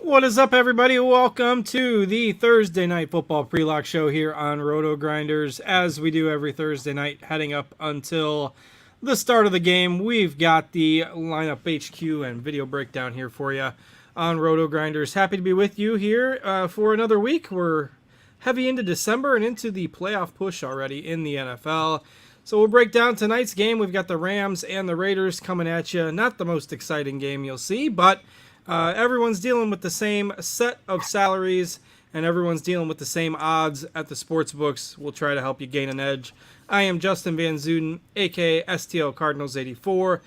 What is up, everybody? Welcome to the Thursday Night Football Pre-Lock Show here on RotoGrinders. As we do every Thursday night, heading up until the start of the game, we've got the lineup HQ and video breakdown here for you on RotoGrinders. Happy to be with you here for another week. We're heavy into December and into the playoff push already in the NFL. So we'll break down tonight's game. We've got the Rams and the Raiders coming at you. Not the most exciting game you'll see, but everyone's dealing with the same set of salaries, and everyone's dealing with the same odds at the sports books. We'll try to help you gain an edge. I am Justin Van Zuiden, aka STL Cardinals 84.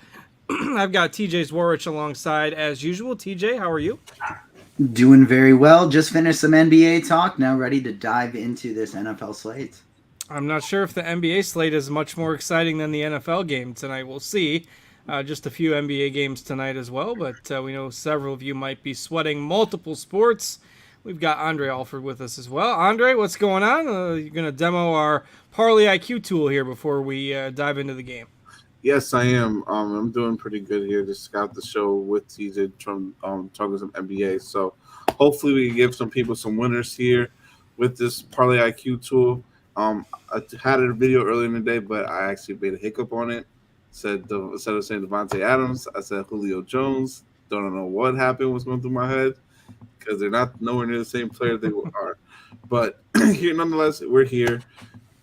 I've got TJ Zwarych alongside as usual. TJ, how are you? Doing very well. Just finished some NBA talk. Now ready to dive into this NFL slate. I'm not sure if the NBA slate is much more exciting than the NFL game tonight. We'll see. Just a few NBA games tonight as well, but we know several of you might be sweating multiple sports. We've got Andre Alford with us as well. Andre, what's going on? You're going to demo our Parlay IQ tool here before we dive into the game. Yes, I am. I'm doing pretty good here. Just got the show with TJ from talking some NBA. So hopefully we can give some people some winners here with this Parlay IQ tool. I had a video earlier in the day, but I actually made a hiccup on it. Instead of saying Devontae Adams, I said Julio Jones. Don't know what happened, what's going through my head, because they're not nowhere near the same player they are. But here, nonetheless, we're here.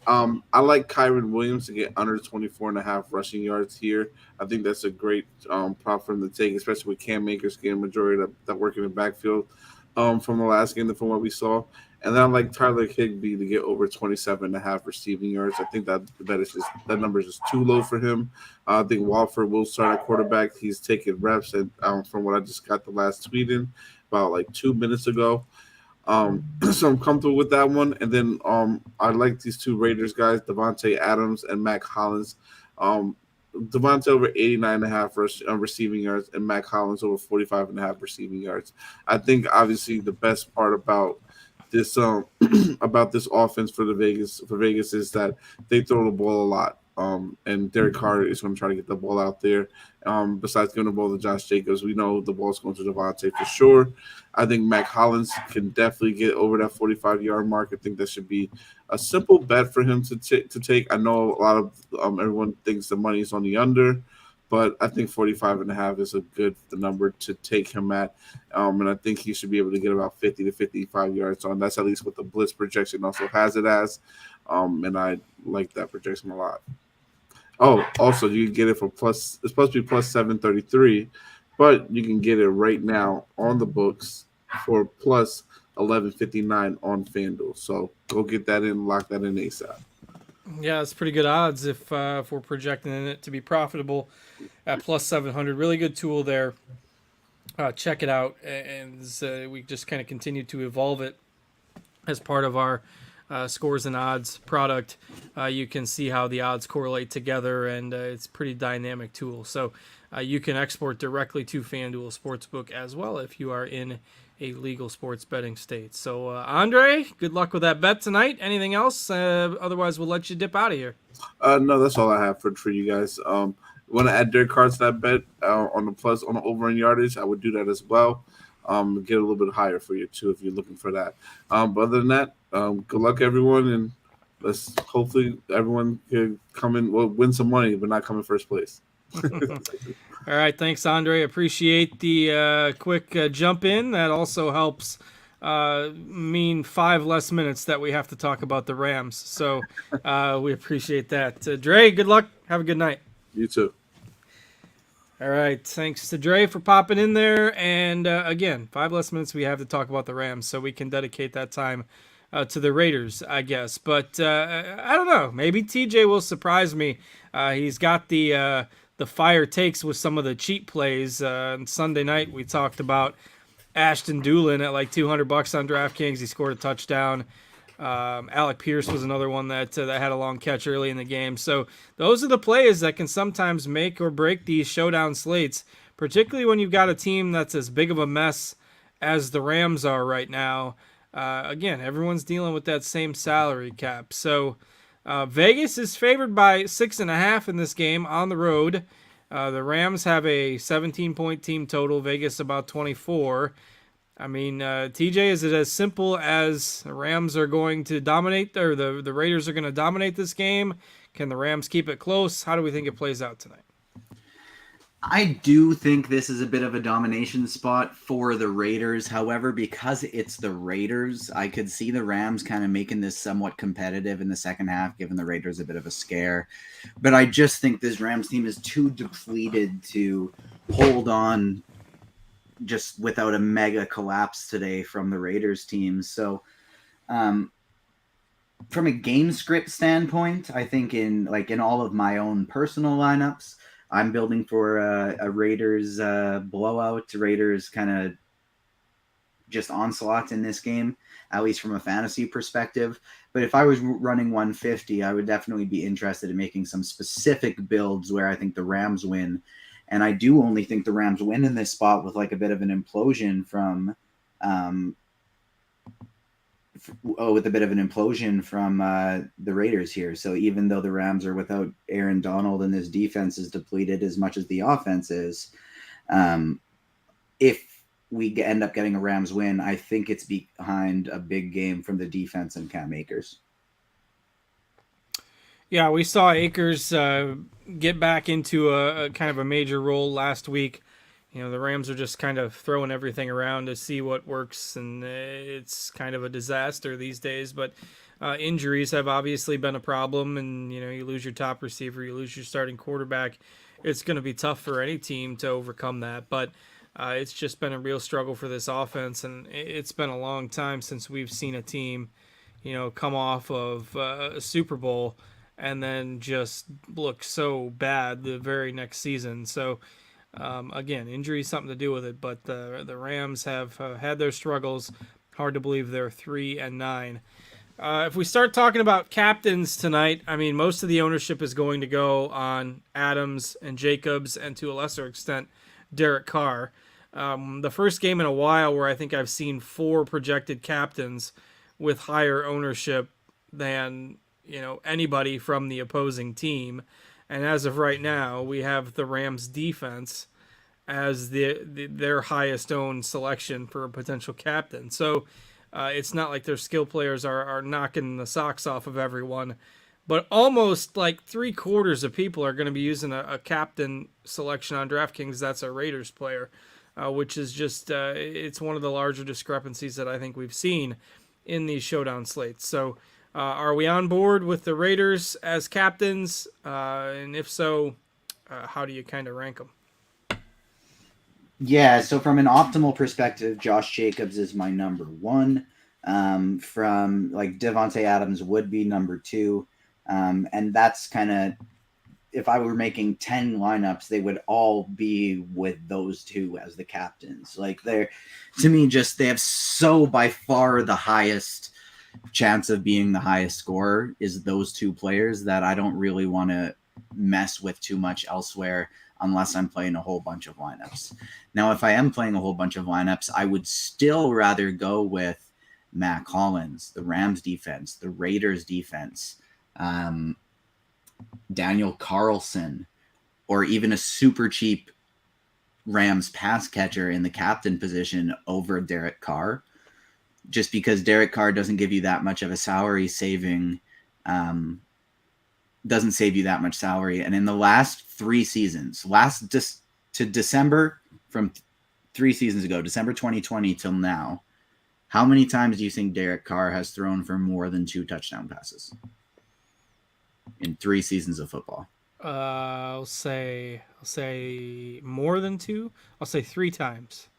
I like Kyron Williams to get under 24.5 rushing yards here. I think that's a great prop for him to take, especially with Cam Akers getting majority of that work in the backfield from the last game from what we saw. And then I like Tyler Higbee to get over 27.5 receiving yards. I think that that number is just too low for him. I think Walford will start at quarterback. He's taking reps, and from what I just got the last tweet in about like 2 minutes ago. So I'm comfortable with that one. And then I like these two Raiders guys, Devontae Adams and Mac Hollins. Devontae over 89.5 receiving yards, and Mac Hollins over 45.5 receiving yards. I think obviously the best part about this about this offense for Vegas is that they throw the ball a lot. And Derek Carr is going to try to get the ball out there. Besides giving the ball to Josh Jacobs, we know the ball's going to Devontae for sure. I think Mac Hollins can definitely get over that 45-yard mark. I think that should be a simple bet for him to take. I know a lot of everyone thinks the money's on the under, but I think 45.5 is a good number to take him at. And I think he should be able to get about 50 to 55 yards on. That's at least what the Blitz projection also has it as. And I like that projection a lot. Oh, also, you can get it for plus, it's supposed to be plus 733, but you can get it right now on the books for plus 1159 on FanDuel. So go get that in, lock that in ASAP. Yeah, it's pretty good odds if we're projecting it to be profitable at plus 700. Really good tool there. Check it out. And we just kind of continue to evolve it as part of our scores and odds product. You can see how the odds correlate together, and it's a pretty dynamic tool. So you can export directly to FanDuel Sportsbook as well if you are in a legal sports betting state. So, Andre, good luck with that bet tonight. Anything else? Otherwise, we'll let you dip out of here. No, that's all I have for you guys. Want to add Derek Carr to that bet on the over and yardage? I would do that as well. Get a little bit higher for you too if you're looking for that. But other than that, good luck everyone, and let's hopefully everyone can come in, win some money, but not come in first place. All right, thanks, Andre. Appreciate the quick jump in. That also helps mean 5 less minutes that we have to talk about the Rams. So we appreciate that. Dre, good luck. Have a good night. You too. All right, thanks to Dre for popping in there. And again, 5 less minutes we have to talk about the Rams, so we can dedicate that time to the Raiders, I guess. But I don't know. Maybe TJ will surprise me. He's got the fire takes with some of the cheap plays. On Sunday night, we talked about Ashton Doolin at like $200 on DraftKings. He scored a touchdown. Alec Pierce was another one that had a long catch early in the game. So those are the plays that can sometimes make or break these showdown slates, particularly when you've got a team that's as big of a mess as the Rams are right now. Again, everyone's dealing with that same salary cap. So Vegas is favored by 6.5 in this game on the road. The Rams have a 17-point team total. Vegas about 24. I mean, TJ, is it as simple as the Rams are going to dominate, or the Raiders are going to dominate this game? Can the Rams keep it close? How do we think it plays out tonight? I do think this is a bit of a domination spot for the Raiders. However, because it's the Raiders, I could see the Rams kind of making this somewhat competitive in the second half, giving the Raiders a bit of a scare. But I just think this Rams team is too depleted to hold on just without a mega collapse today from the Raiders team. So, from a game script standpoint, I think in all of my own personal lineups, I'm building for a Raiders blowout, Raiders kind of just onslaught in this game, at least from a fantasy perspective. But if I was running 150, I would definitely be interested in making some specific builds where I think the Rams win. And I do only think the Rams win in this spot with like a bit of an implosion from the Raiders here. So even though the Rams are without Aaron Donald and this defense is depleted as much as the offense is, if we end up getting a Rams win, I think it's behind a big game from the defense and Cam Akers. Yeah, we saw Akers get back into a kind of a major role last week. The Rams are just kind of throwing everything around to see what works, and it's kind of a disaster these days. But injuries have obviously been a problem, and you lose your top receiver, you lose your starting quarterback. It's going to be tough for any team to overcome that. But it's just been a real struggle for this offense, and it's been a long time since we've seen a team, come off of a Super Bowl and then just look so bad the very next season. So. Again, injury is something to do with it, but the Rams have had their struggles. Hard to believe they're 3-9. If we start talking about captains tonight, I mean, most of the ownership is going to go on Adams and Jacobs, and to a lesser extent, Derek Carr. The first game in a while where I think I've seen 4 projected captains with higher ownership than anybody from the opposing team. And as of right now, we have the Rams defense as their highest owned selection for a potential captain. So it's not like their skill players are knocking the socks off of everyone, but almost like 3/4 of people are going to be using a captain selection on DraftKings. That's a Raiders player, which is just it's one of the larger discrepancies that I think we've seen in these showdown slates. So are we on board with the Raiders as captains? And if so, how do you kind of rank them? Yeah, so from an optimal perspective, Josh Jacobs is my number 1. From like Devontae Adams would be number 2. And that's kind of, if I were making 10 lineups, they would all be with those 2 as the captains. Like they're, to me, just they have so by far the highest chance of being the highest scorer is those 2 players that I don't really want to mess with too much elsewhere unless I'm playing a whole bunch of lineups. Now, if I am playing a whole bunch of lineups, I would still rather go with Matt Collins, the Rams defense, the Raiders defense, Daniel Carlson, or even a super cheap Rams pass catcher in the captain position over Derek Carr. Just because Derek Carr doesn't give you that much of a salary saving, doesn't save you that much salary. And in the last 3 seasons, to December, from 3 seasons ago, December 2020 till now, how many times do you think Derek Carr has thrown for more than 2 touchdown passes in 3 seasons of football? I'll say more than 2. I'll say 3 times.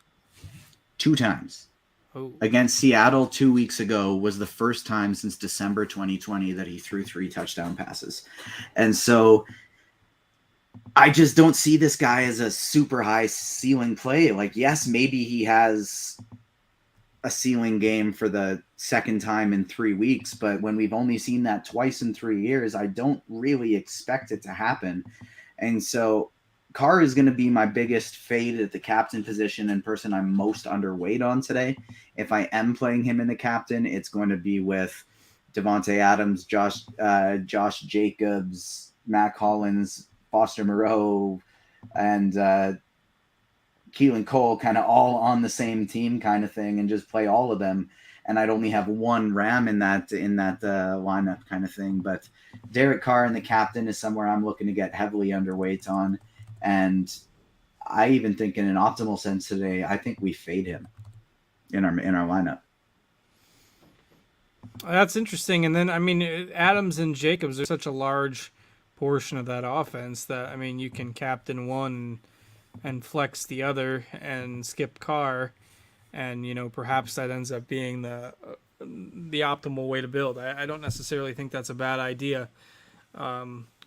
2 times. Oh. Against Seattle 2 weeks ago was the first time since December 2020 that he threw 3 touchdown passes. And so I just don't see this guy as a super high ceiling play. Like, yes, maybe he has a ceiling game for the second time in 3 weeks, but when we've only seen that twice in 3 years, I don't really expect it to happen. And so Carr is going to be my biggest fade at the captain position and person I'm most underweight on today. If I am playing him in the captain, it's going to be with Devontae Adams, Josh Jacobs, Matt Collins, Foster Moreau, and Keelan Cole kind of all on the same team kind of thing and just play all of them. And I'd only have one Ram in that lineup kind of thing. But Derek Carr and the captain is somewhere I'm looking to get heavily underweight on. And I even think in an optimal sense today, I think we fade him in our lineup. That's interesting. And then, I mean, Adams and Jacobs are such a large portion of that offense that, I mean, you can captain one and flex the other and skip Carr. And, you know, perhaps that ends up being the optimal way to build. I don't necessarily think that's a bad idea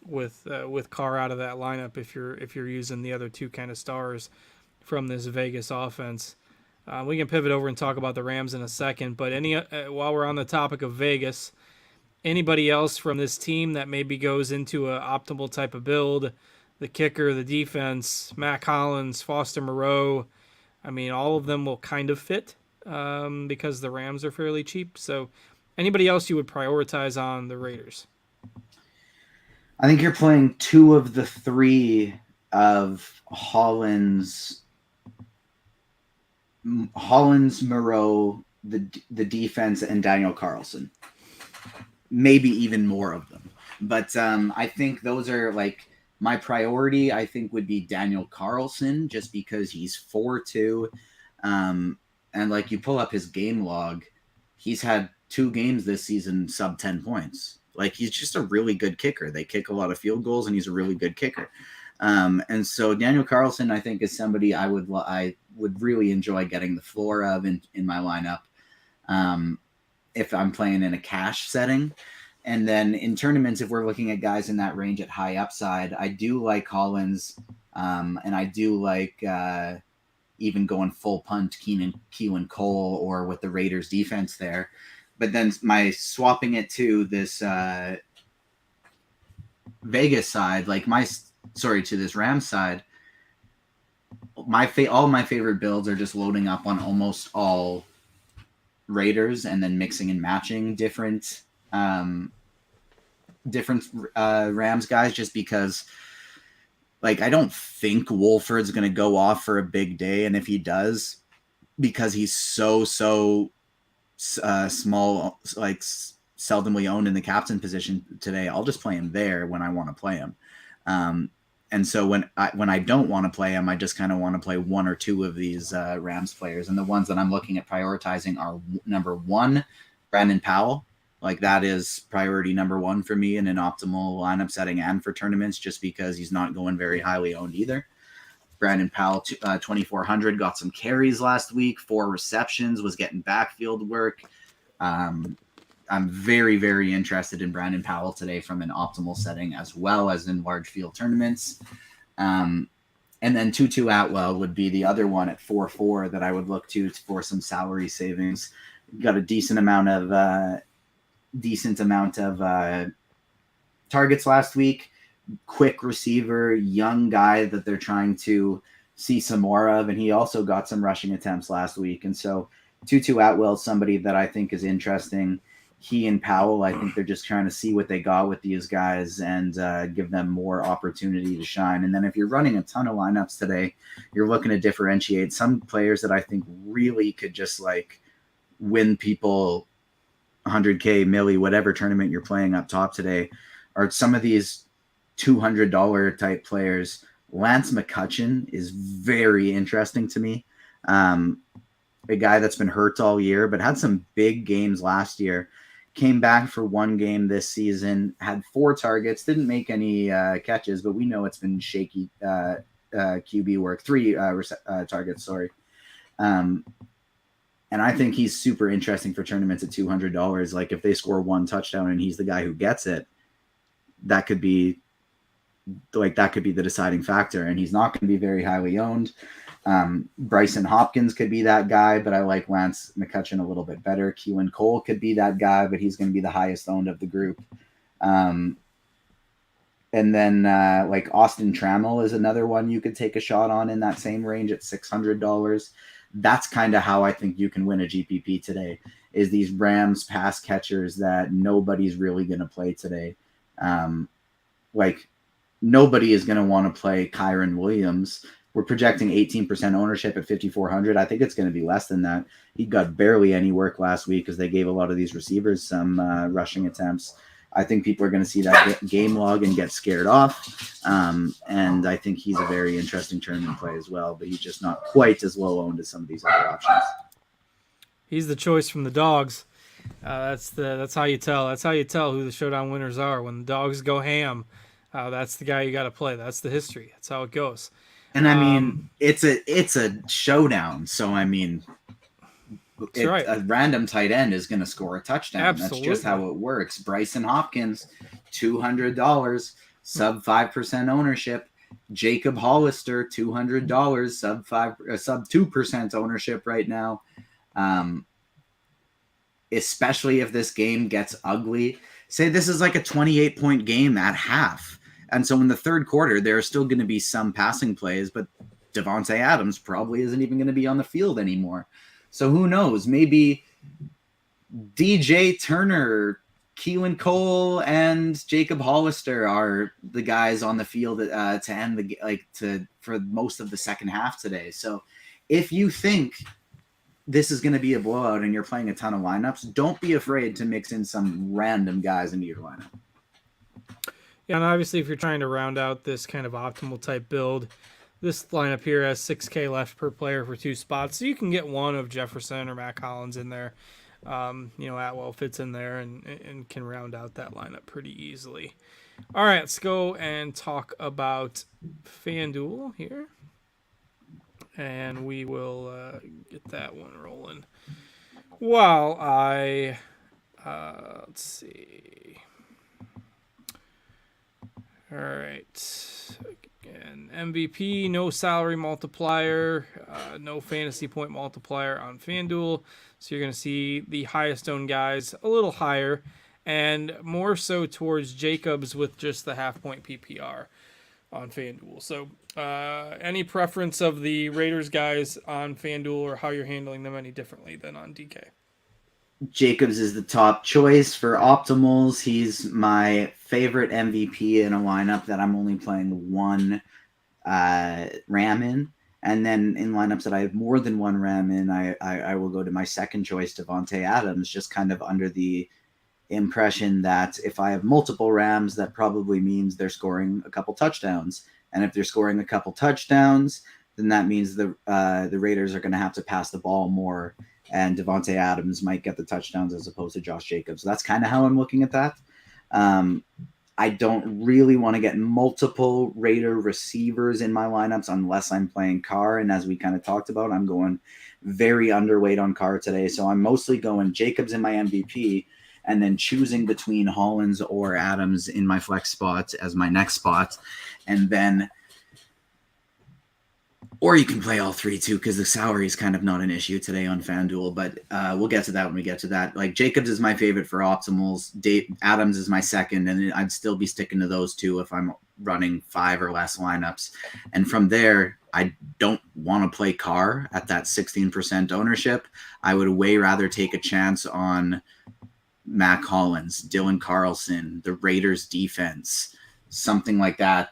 with Carr out of that lineup if you're using the other two kind of stars from this Vegas offense. We can pivot over and talk about the Rams in a second, but while we're on the topic of Vegas, anybody else from this team that maybe goes into an optimal type of build, the kicker, the defense, Mac Hollins, Foster Moreau, I mean, all of them will kind of fit because the Rams are fairly cheap. So anybody else you would prioritize on the Raiders? I think you're playing two of the three of Hollins, Moreau, the defense, and Daniel Carlson. Maybe even more of them. But I think those are like my priority, I think, would be Daniel Carlson just because he's 4-2. And like you pull up his game log, he's had 2 games this season sub 10 points. Like he's just a really good kicker. They kick a lot of field goals and he's a really good kicker. And so Daniel Carlson, I think, is somebody I would really enjoy getting the floor of in my lineup if I'm playing in a cash setting. And then in tournaments, if we're looking at guys in that range at high upside, I do like Hollins, and I do like even going full punt Keelan Cole or with the Raiders defense there. But then my swapping it to this Vegas side, to this Rams side, all my favorite builds are just loading up on almost all Raiders and then mixing and matching different Rams guys, just because like I don't think Wolford's going to go off for a big day, and if he does, because he's so small, like seldomly owned in the captain position today, I'll just play him there when I want to play him. And so when I don't want to play him, I just kind of want to play one or two of these Rams players. And the ones that I'm looking at prioritizing are number 1, Brandon Powell. Like that is priority number 1 for me in an optimal lineup setting and for tournaments, just because he's not going very highly owned either. Brandon Powell, 2,400, got some carries last week, 4 receptions, was getting backfield work. I'm very, very interested in Brandon Powell today from an optimal setting as well as in large field tournaments. And then Tutu Atwell would be the other one at 4-4 that I would look to for some salary savings. Got a decent amount of targets last week. Quick receiver, young guy that they're trying to see some more of, and he also got some rushing attempts last week. And so Tutu Atwell is somebody that I think is interesting. He and Powell, I think they're just trying to see what they got with these guys and give them more opportunity to shine. And then if you're running a ton of lineups today, you're looking to differentiate some players that I think really could just like win people 100K, milli, whatever tournament you're playing up top today, are some of these $200 type players. Lance McCutcheon is very interesting to me. A guy that's been hurt all year, but had some big games last year. Came back for 1 game this season, had 4 targets, didn't make any catches, but we know it's been shaky QB work. 3 targets, sorry. And I think he's super interesting for tournaments at $200. Like if they score 1 touchdown and he's the guy who gets it, that could be the deciding factor. And he's not going to be very highly owned. Bryson Hopkins could be that guy, but I like Lance McCutcheon a little bit better. Keelan Cole could be that guy, but he's going to be the highest owned of the group. And then like Austin Trammell is another one you could take a shot on in that same range at $600. That's kind of how I think you can win a GPP today, is these Rams pass catchers that nobody's really going to play today. Like nobody is going to want to play Kyron Williams We're projecting 18% ownership at 5,400. I think it's going to be less than that. He got barely any work last week because they gave a lot of these receivers some rushing attempts. I think people are going to see that game log and get scared off. And I think he's a very interesting tournament play as well, but he's just not quite as low owned as some of these other options. He's the choice from the dogs. That's how you tell. That's how you tell who the showdown winners are. When the dogs go ham, that's the guy you got to play. That's the history. That's how it goes. And I mean, it's a showdown. So I mean, right. A random tight end is going to score a touchdown. Absolutely. That's just how it works. Bryson Hopkins, $200, sub 5% ownership. Jacob Hollister, $200, sub 2% ownership right now. Especially if this game gets ugly. Say this is like a 28-point game at half. And so in the third quarter, there are still going to be some passing plays, but Devontae Adams probably isn't even going to be on the field anymore. So who knows? Maybe DJ Turner, Keelan Cole, and Jacob Hollister are the guys on the field to end for most of the second half today. So if you think this is going to be a blowout and you're playing a ton of lineups, don't be afraid to mix in some random guys into your lineup. Yeah, and obviously if you're trying to round out this kind of optimal type build, this lineup here has 6K left per player for 2 spots, so you can get one of Jefferson or Matt Collins in there. Atwell fits in there and can round out that lineup pretty easily. All right, let's go and talk about FanDuel here. And we will get that one rolling. While I, let's see. All right. Again, MVP, no salary multiplier, no fantasy point multiplier on FanDuel. So you're going to see the highest owned guys a little higher and more so towards Jacobs with just the half-point PPR on FanDuel. So any preference of the Raiders guys on FanDuel or how you're handling them any differently than on DK? Jacobs is the top choice for optimals. He's my favorite MVP in a lineup that I'm only playing one Ram in. And then in lineups that I have more than one Ram in, I will go to my second choice, Devontae Adams, just kind of under the impression that if I have multiple Rams, that probably means they're scoring a couple touchdowns. And if they're scoring a couple touchdowns, then that means the Raiders are going to have to pass the ball more, and Devontae Adams might get the touchdowns as opposed to Josh Jacobs. So that's kind of how I'm looking at that. I don't really want to get multiple Raider receivers in my lineups unless I'm playing Carr. And as we kind of talked about, I'm going very underweight on Carr today. So I'm mostly going Jacobs in my MVP and then choosing between Hollins or Adams in my flex spot as my next spot. And then, or you can play all three too, because the salary is kind of not an issue today on FanDuel, but we'll get to that when we get to that. Like Jacobs is my favorite for optimals. Adams is my second, and I'd still be sticking to those two if I'm running 5 or less lineups. And from there, I don't want to play Carr at that 16% ownership. I would way rather take a chance on Mac Hollins, Dylan Carlson, the Raiders defense, something like that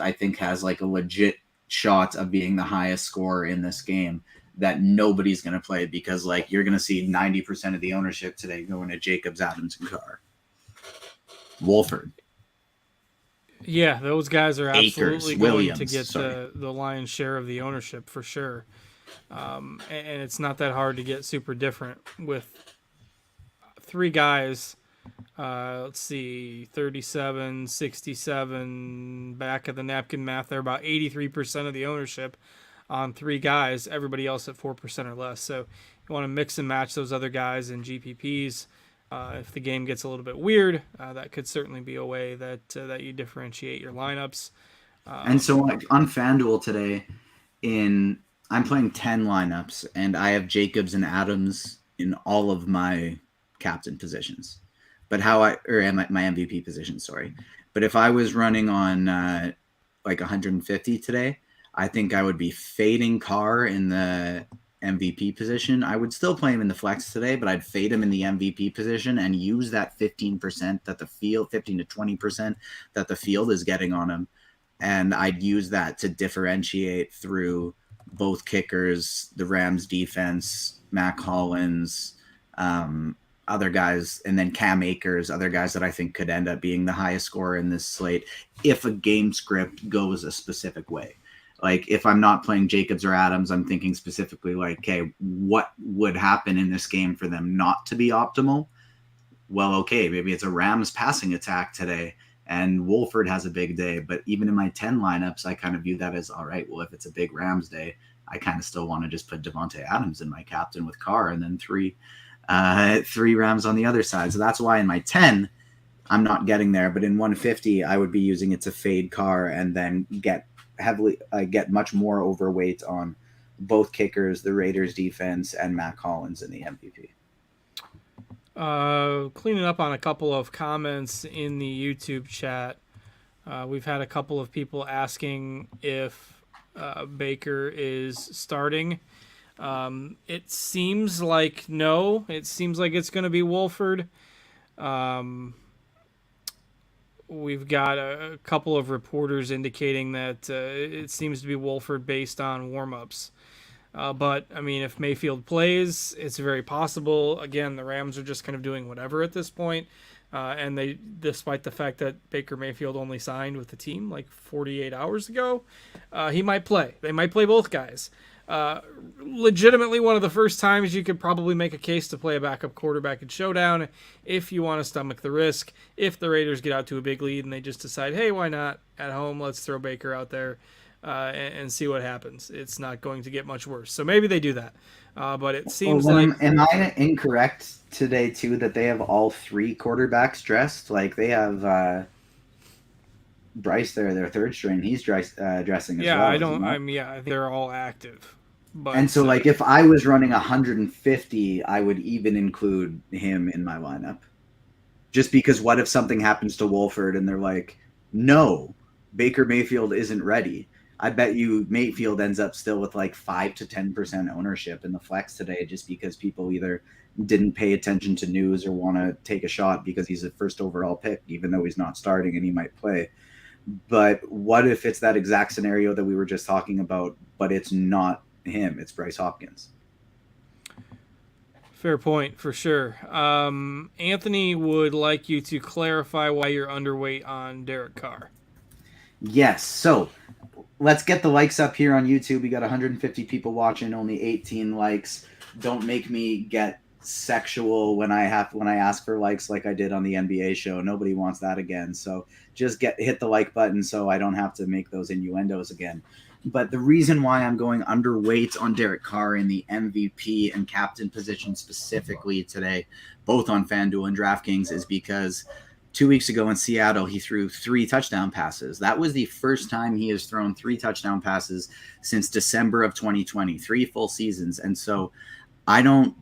I think has like a legit shot of being the highest scorer in this game that nobody's going to play, because like you're going to see 90% of the ownership today going to Jacobs, Adams, and Carr. Wolford. Yeah, those guys are absolutely Akers, going Williams, to get the lion's share of the ownership for sure. And it's not that hard to get super different with 3 guys. Let's see, 37, 67, back of the napkin math there, about 83% of the ownership on 3 guys, everybody else at 4% or less. So you want to mix and match those other guys in GPPs. If the game gets a little bit weird, that could certainly be a way that you differentiate your lineups. And so like on FanDuel today, I'm playing 10 lineups, and I have Jacobs and Adams in all of my captain positions. But my MVP position, sorry. But if I was running on like 150 today, I think I would be fading Carr in the MVP position. I would still play him in the flex today, but I'd fade him in the MVP position and use that 15% that the field, 15 to 20% that the field is getting on him and I'd use that to differentiate through both kickers, the Rams defense, Mac Hollins, other guys, and then Cam Akers, other guys that I think could end up being the highest scorer in this slate if a game script goes a specific way. Like if I'm not playing Jacobs or Adams, I'm thinking specifically like, okay, what would happen in this game for them not to be optimal? Well, okay, maybe it's a Rams passing attack today and Wolford has a big day. But even in my 10 lineups, I kind of view that as, all right, well, if it's a big Rams day, I kind of still want to just put Devontae Adams in my captain with Carr and then three Rams on the other side. So that's why in my 10, I'm not getting there. But in 150, I would be using it to fade Carr and then get much more overweight on both kickers, the Raiders defense, and Mac Hollins in the MVP. Cleaning up on a couple of comments in the YouTube chat. We've had a couple of people asking if Baker is starting. It seems like no. It seems like it's going to be Wolford. We've got a couple of reporters indicating that it seems to be Wolford based on warm-ups. But, I mean, if Mayfield plays, it's very possible. Again, the Rams are just kind of doing whatever at this point. And they, despite the fact that Baker Mayfield only signed with the team like 48 hours ago, he might play. They might play both guys. Legitimately one of the first times you could probably make a case to play a backup quarterback in Showdown if you want to stomach the risk. If the Raiders get out to a big lead and they just decide, hey, why not? At home, let's throw Baker out there. And see what happens. It's not going to get much worse. So maybe they do that. But it seems like... Am I incorrect today, too, that they have all three quarterbacks dressed? Like, they have Bryce there, their third string. He's dressing as well. I think they're all active. But, and so, like, if I was running 150, I would even include him in my lineup. Just because what if something happens to Wolford and they're like, no, Baker Mayfield isn't ready. I bet you Mayfield ends up still with like 5 to 10% ownership in the flex today just because people either didn't pay attention to news or want to take a shot because he's a first overall pick, even though he's not starting and he might play. But what if it's that exact scenario that we were just talking about, but it's not him, it's Bryce Hopkins? Fair point, for sure. Anthony would like you to clarify why you're underweight on Derek Carr. Yes, so let's get the likes up here on YouTube. We got 150 people watching, only 18 likes. Don't make me get sexual when I ask for likes like I did on the NBA show. Nobody wants that again. So just hit the like button so I don't have to make those innuendos again. But the reason why I'm going underweight on Derek Carr in the MVP and captain position specifically today, both on FanDuel and DraftKings, is because 2 weeks ago in Seattle, he threw 3 touchdown passes. That was the first time he has thrown 3 touchdown passes since December of 2020, 3 full seasons. And so I don't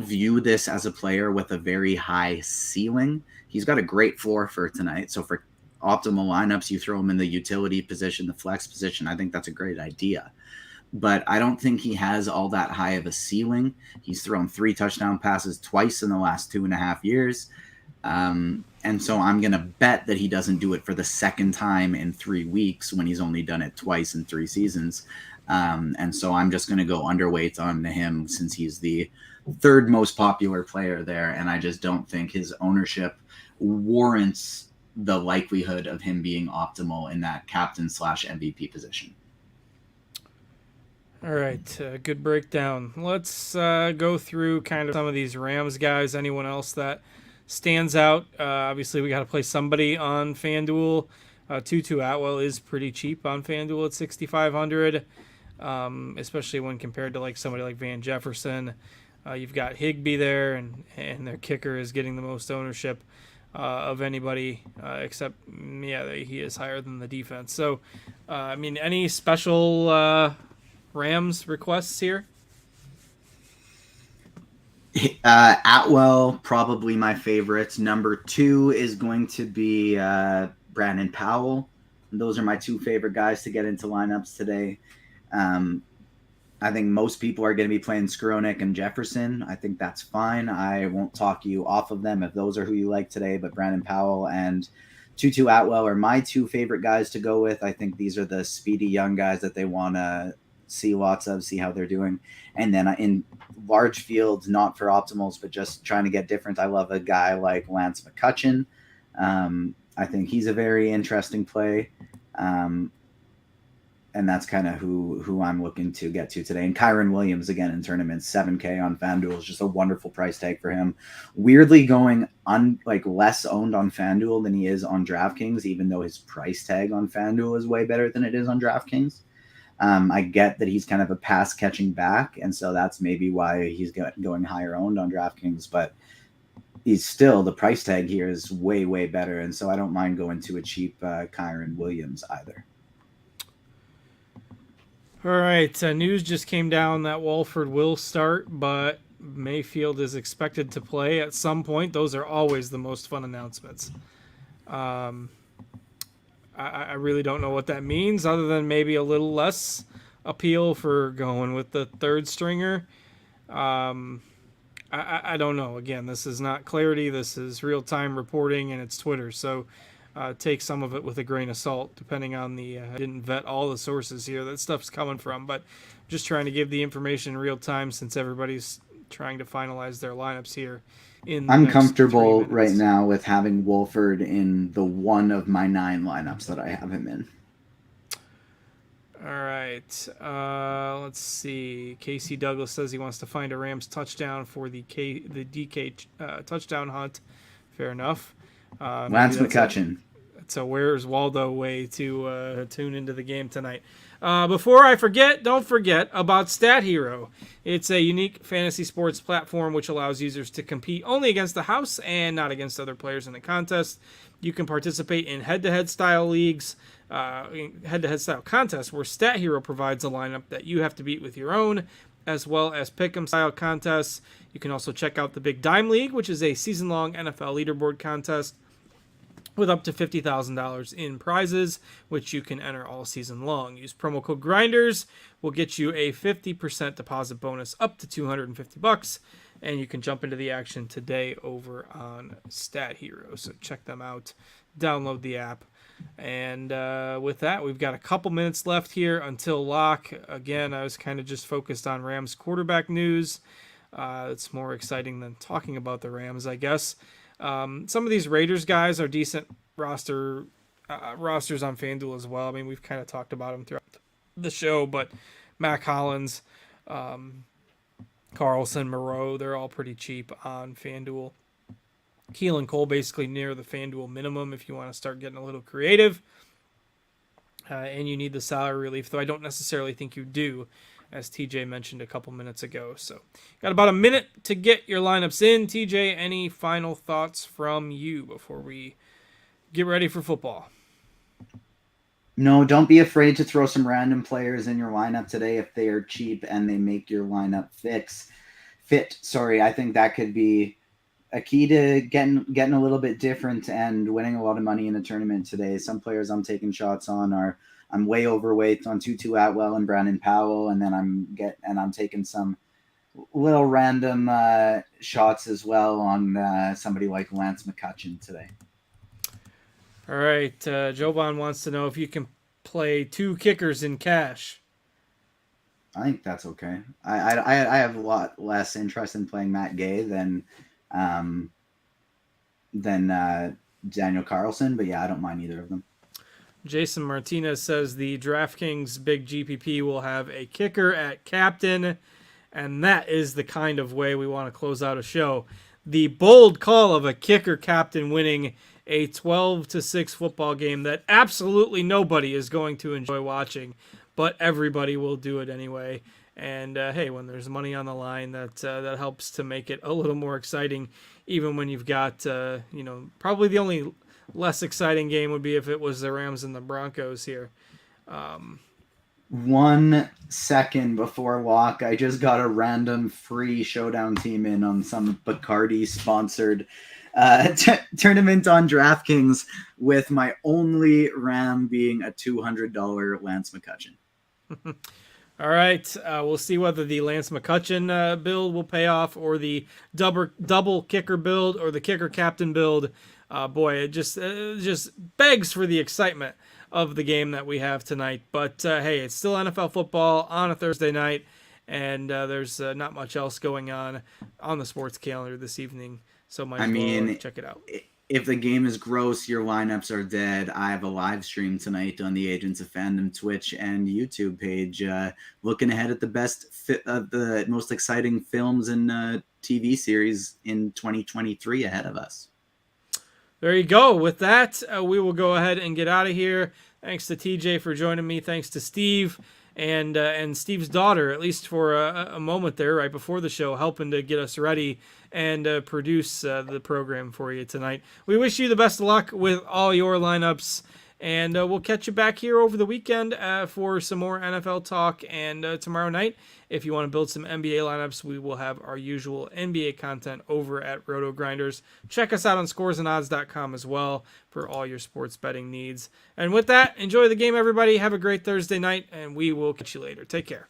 view this as a player with a very high ceiling. He's got a great floor for tonight. So for optimal lineups, you throw him in the utility position, the flex position. I think that's a great idea. But I don't think he has all that high of a ceiling. He's thrown 3 touchdown passes twice in the last 2.5 years. And so I'm going to bet that he doesn't do it for the second time in 3 weeks when he's only done it twice in 3 seasons. And so I'm just going to go underweight on him since he's the third most popular player there. And I just don't think his ownership warrants the likelihood of him being optimal in that captain/MVP position. All right, good breakdown. Let's go through kind of some of these Rams guys. Anyone else that stands out? Obviously, we got to play somebody on FanDuel. Tutu Atwell is pretty cheap on FanDuel at $6,500, especially when compared to like somebody like Van Jefferson. You've got Higbee there, and their kicker is getting the most ownership of anybody, except, he is higher than the defense. So, any special Rams requests here? Atwell, probably my favorite. Number 2 is going to be Brandon Powell. Those are my 2 favorite guys to get into lineups today. I think most people are going to be playing Skronik and Jefferson. I think that's fine. I won't talk you off of them if those are who you like today, but Brandon Powell and Tutu Atwell are my two favorite guys to go with. I think these are the speedy young guys that they want to see lots of, see how they're doing. And then in large fields, not for optimals, but just trying to get different, I love a guy like Lance McCutcheon. I think he's a very interesting play. And that's kind of who I'm looking to get to today. And Kyron Williams, again, in tournaments, 7K on FanDuel is just a wonderful price tag for him. Weirdly going less owned on FanDuel than he is on DraftKings, even though his price tag on FanDuel is way better than it is on DraftKings. I get that he's kind of a pass catching back, and so that's maybe why he's going higher owned on DraftKings, but he's still, the price tag here is way, way better. And so I don't mind going to a cheap Kyron Williams either. All right, news just came down that Walford will start, but Mayfield is expected to play at some point. Those are always the most fun announcements. I really don't know what that means, other than maybe a little less appeal for going with the third stringer. I don't know. Again, this is not clarity. This is real-time reporting, and it's Twitter. So take some of it with a grain of salt, depending on the... I didn't vet all the sources here that stuff's coming from, but just trying to give the information in real time since everybody's trying to finalize their lineups here. I'm comfortable right now with having Wolford in the one of my 9 lineups that I have him in. All right. Let's see. Casey Douglas says he wants to find a Rams touchdown for the DK touchdown hunt. Fair enough. Lance McCutcheon. It's a Where's Waldo way to tune into the game tonight. Before I forget, don't forget about Stat Hero. It's a unique fantasy sports platform which allows users to compete only against the house and not against other players in the contest. You can participate in head-to-head style leagues, head-to-head style contests where Stat Hero provides a lineup that you have to beat with your own, as well as pick'em style contests. You can also check out the Big Dime League, which is a season-long NFL leaderboard contest with up to $50,000 in prizes, which you can enter all season long. Use promo code GRINDERS. Will get you a 50% deposit bonus up to $250, and you can jump into the action today over on Stat Hero. So check them out. Download the app. And with that, we've got a couple minutes left here until lock. Again, I was kind of just focused on Rams quarterback news. It's more exciting than talking about the Rams, I guess. Some of these Raiders guys are decent rosters on FanDuel as well. I mean, we've kind of talked about them throughout the show, but Mac Hollins, Carlson, Moreau, they're all pretty cheap on FanDuel. Keelan Cole basically near the FanDuel minimum if you want to start getting a little creative. And you need the salary relief, though I don't necessarily think you do, as TJ mentioned a couple minutes ago. So got about a minute to get your lineups in. TJ, any final thoughts from you before we get ready for football? No, don't be afraid to throw some random players in your lineup today if they are cheap and they make your lineup fit. Sorry, I think that could be a key to getting a little bit different and winning a lot of money in a tournament today. Some players I'm taking shots on are I'm way overweight on Tutu Atwell and Brandon Powell, and then I'm taking some little random shots as well on somebody like Lance McCutcheon today. All right, Jovan wants to know if you can play 2 kickers in cash. I think that's okay. I have a lot less interest in playing Matt Gay than Daniel Carlson, but yeah, I don't mind either of them. Jason Martinez says the DraftKings Big GPP will have a kicker at captain, and that is the kind of way we want to close out a show. The bold call of a kicker captain winning a 12-6 football game that absolutely nobody is going to enjoy watching, but everybody will do it anyway. And hey, when there's money on the line, that helps to make it a little more exciting, even when you've got probably the only less exciting game would be if it was the Rams and the Broncos here. 1 second before lock, I just got a random free showdown team in on some Bacardi sponsored tournament on DraftKings, with my only Ram being a $200 Lance McCutcheon. All right, we'll see whether the Lance McCutcheon build will pay off, or the double kicker build, or the kicker captain build boy, it just begs for the excitement of the game that we have tonight. But hey, it's still NFL football on a Thursday night, and there's not much else going on the sports calendar this evening. So might as well check it out. If the game is gross, your lineups are dead. I have a live stream tonight on the Agents of Fandom Twitch and YouTube page, looking ahead at the most exciting films and TV series in 2023 ahead of us. There you go. With that, we will go ahead and get out of here. Thanks to TJ for joining me. Thanks to Steve and Steve's daughter, at least for a moment there right before the show, helping to get us ready and produce the program for you tonight. We wish you the best of luck with all your lineups, and we'll catch you back here over the weekend for some more NFL talk. And tomorrow night, if you want to build some NBA lineups, we will have our usual NBA content over at RotoGrinders. Check us out on scoresandodds.com as well for all your sports betting needs. And with that, enjoy the game, everybody. Have a great Thursday night, and we will catch you later. Take care.